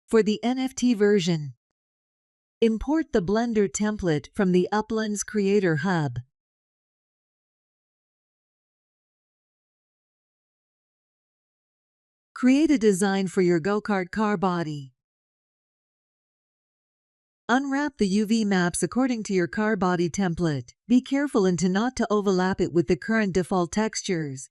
For the NFT version, import the Blender template from the Uplands Creator Hub. Create a design for your go-kart car body. Unwrap the UV maps according to your car body template. Be careful not to overlap it with the current default textures.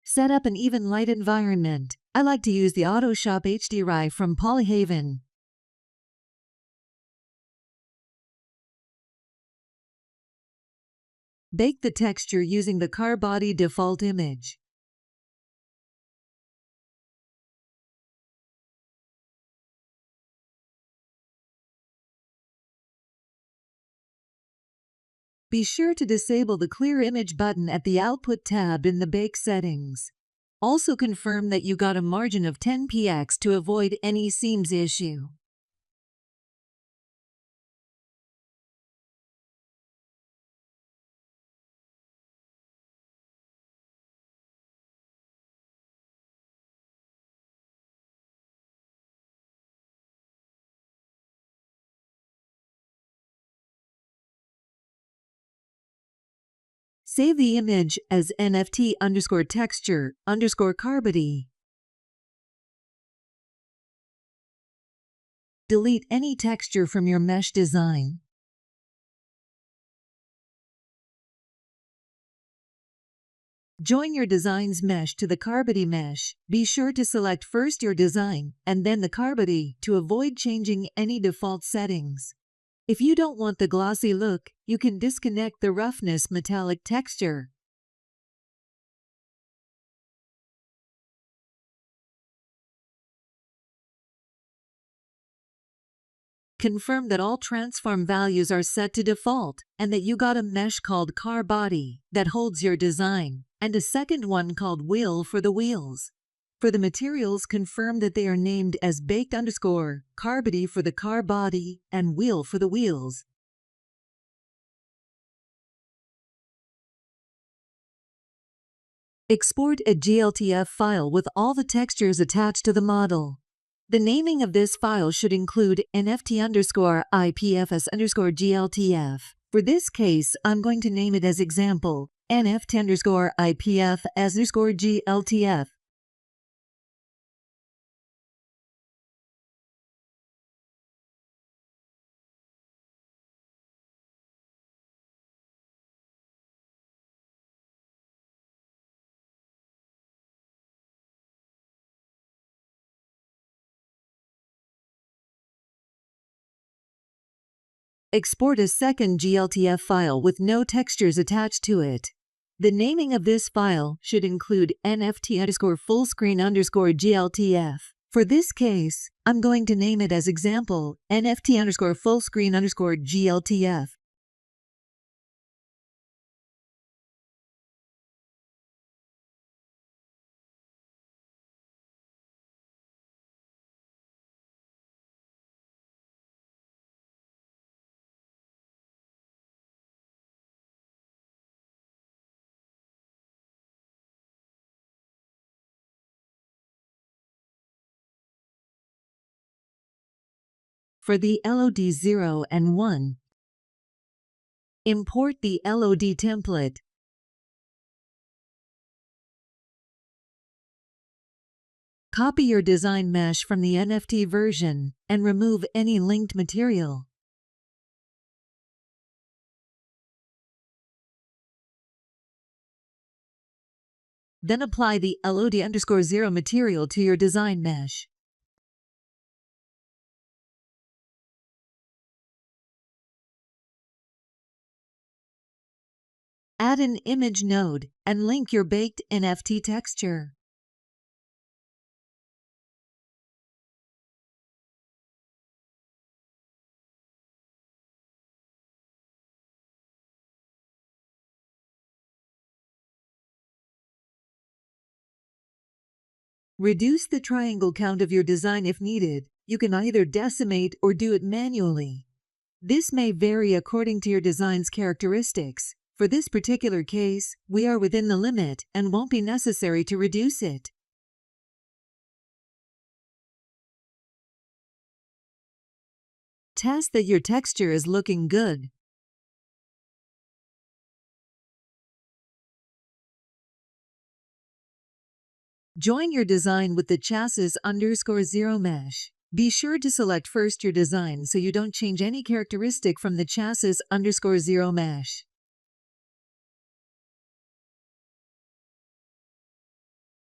Set up an even light environment. I like to use the Autoshop HDRI from Polyhaven. Bake the texture using the car body default image. Be sure to disable the Clear Image button at the Output tab in the Bake settings. Also confirm that you got a margin of 10 px to avoid any seams issue. Save the image as NFT_texture_carbody. Delete any texture from your mesh design. Join your design's mesh to the carbody mesh. Be sure to select first your design and then the carbody to avoid changing any default settings. If you don't want the glossy look, you can disconnect the roughness metallic texture. Confirm that all transform values are set to default and that you got a mesh called car body that holds your design and a second one called wheel for the wheels. For the materials, confirm that they are named as baked_carbody for the car body and wheel for the wheels. Export a GLTF file with all the textures attached to the model. The naming of this file should include NFT_IPFS_GLTF. For this case, I'm going to name it as example, NFT_IPFS_GLTF. Export a second GLTF file with no textures attached to it. The naming of this file should include NFT_fullscreen_GLTF. For this case, I'm going to name it as example, NFT_fullscreen_GLTF. For the LOD 0 and 1, import the LOD template. Copy your design mesh from the NFT version and remove any linked material. Then apply the LOD_0 material to your design mesh. Add an image node and link your baked NFT texture. Reduce the triangle count of your design if needed. You can either decimate or do it manually. This may vary according to your design's characteristics. For this particular case, we are within the limit and won't be necessary to reduce it. Test that your texture is looking good. Join your design with the chassis_0 mesh. Be sure to select first your design so you don't change any characteristic from the chassis_0 mesh.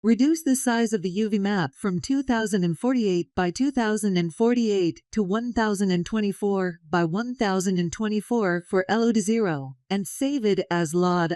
Reduce the size of the UV map from 2048 by 2048 to 1024 by 1024 for LOD0 and save it as LOD_0_texture.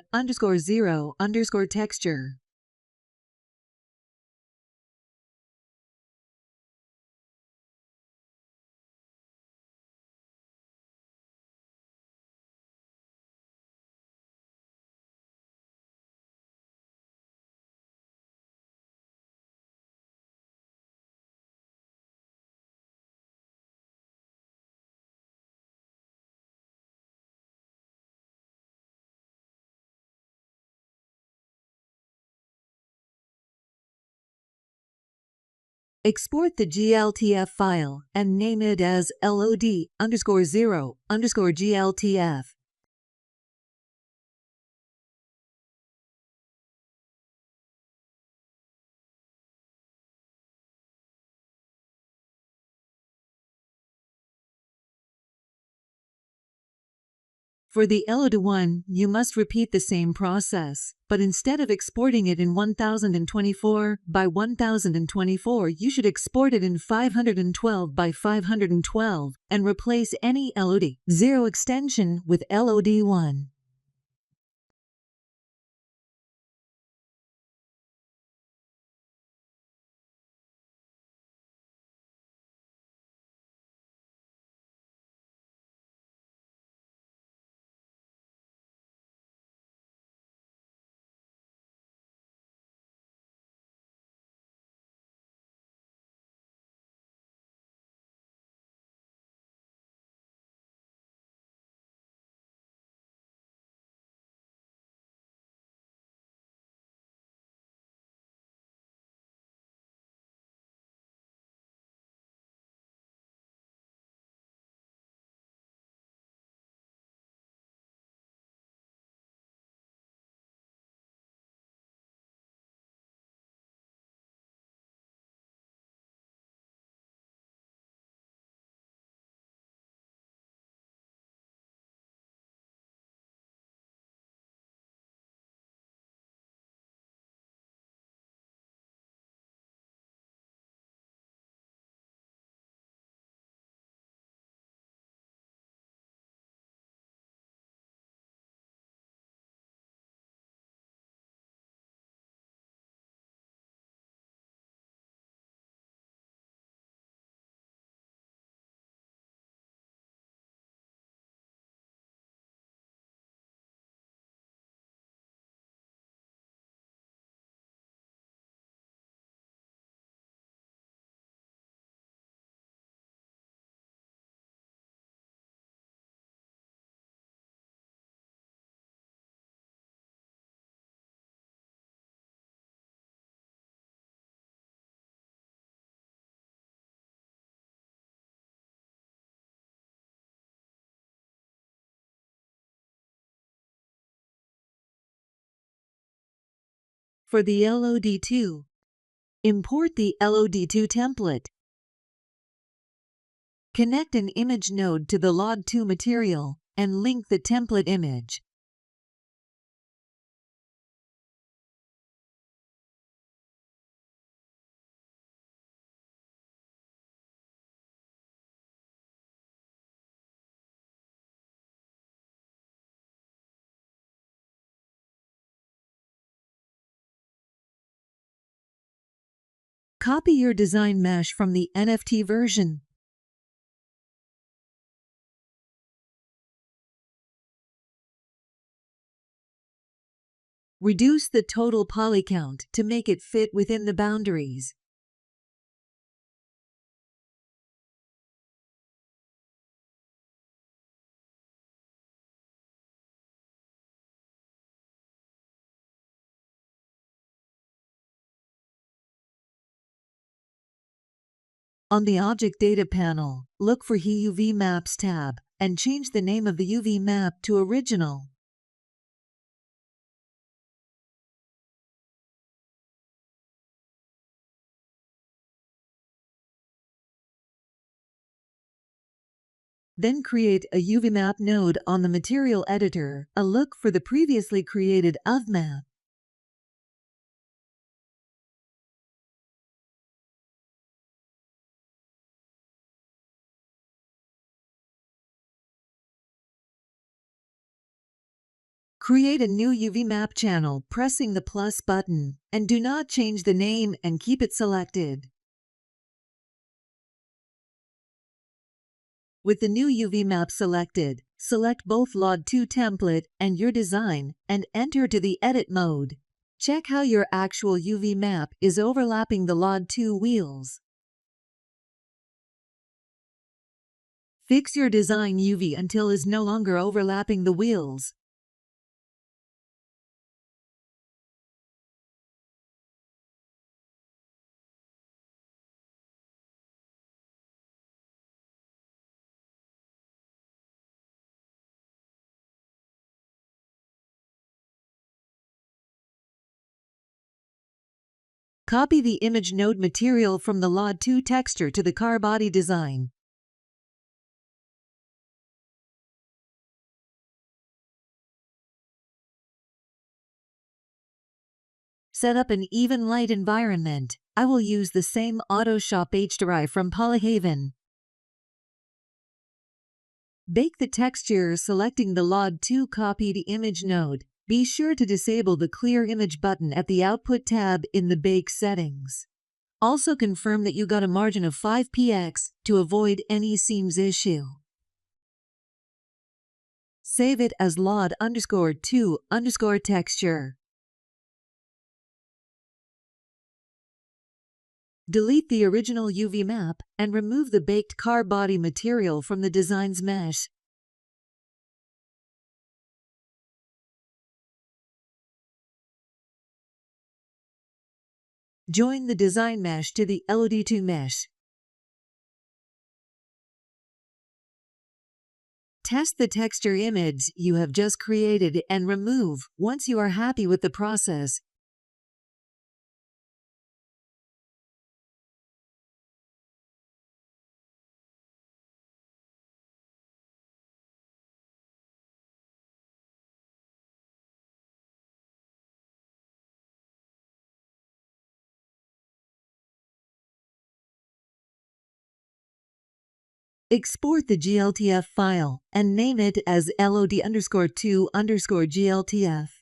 Export the GLTF file and name it as LOD_0_GLTF. For the LOD1, you must repeat the same process, but instead of exporting it in 1024 by 1024, you should export it in 512 by 512 and replace any LOD0 extension with LOD1. For the LOD2, import the LOD2 template. Connect an image node to the LOD2 material and link the template image. Copy your design mesh from the NFT version. Reduce the total poly count to make it fit within the boundaries. On the Object Data panel, look for UV Maps tab and change the name of the UV map to Original. Then create a UV map node on the Material Editor, a look for the previously created UV map. Create a new UV map channel pressing the plus button, and do not change the name and keep it selected. With the new UV map selected, select both LOD2 template and your design and enter to the Edit mode. Check how your actual UV map is overlapping the LOD2 wheels. Fix your design UV until it is no longer overlapping the wheels. Copy the image node material from the LOD2 texture to the car body design. Set up an even light environment. I will use the same Autoshop HDRI from Polyhaven. Bake the texture selecting the LOD2 copied image node. Be sure to disable the Clear Image button at the Output tab in the Bake settings. Also confirm that you got a margin of 5 px to avoid any seams issue. Save it as LOD_2_texture. Delete the original UV map and remove the baked car body material from the design's mesh. Join the design mesh to the LOD2 mesh. Test the texture image you have just created and remove once you are happy with the process. Export the GLTF file and name it as LOD_2_GLTF.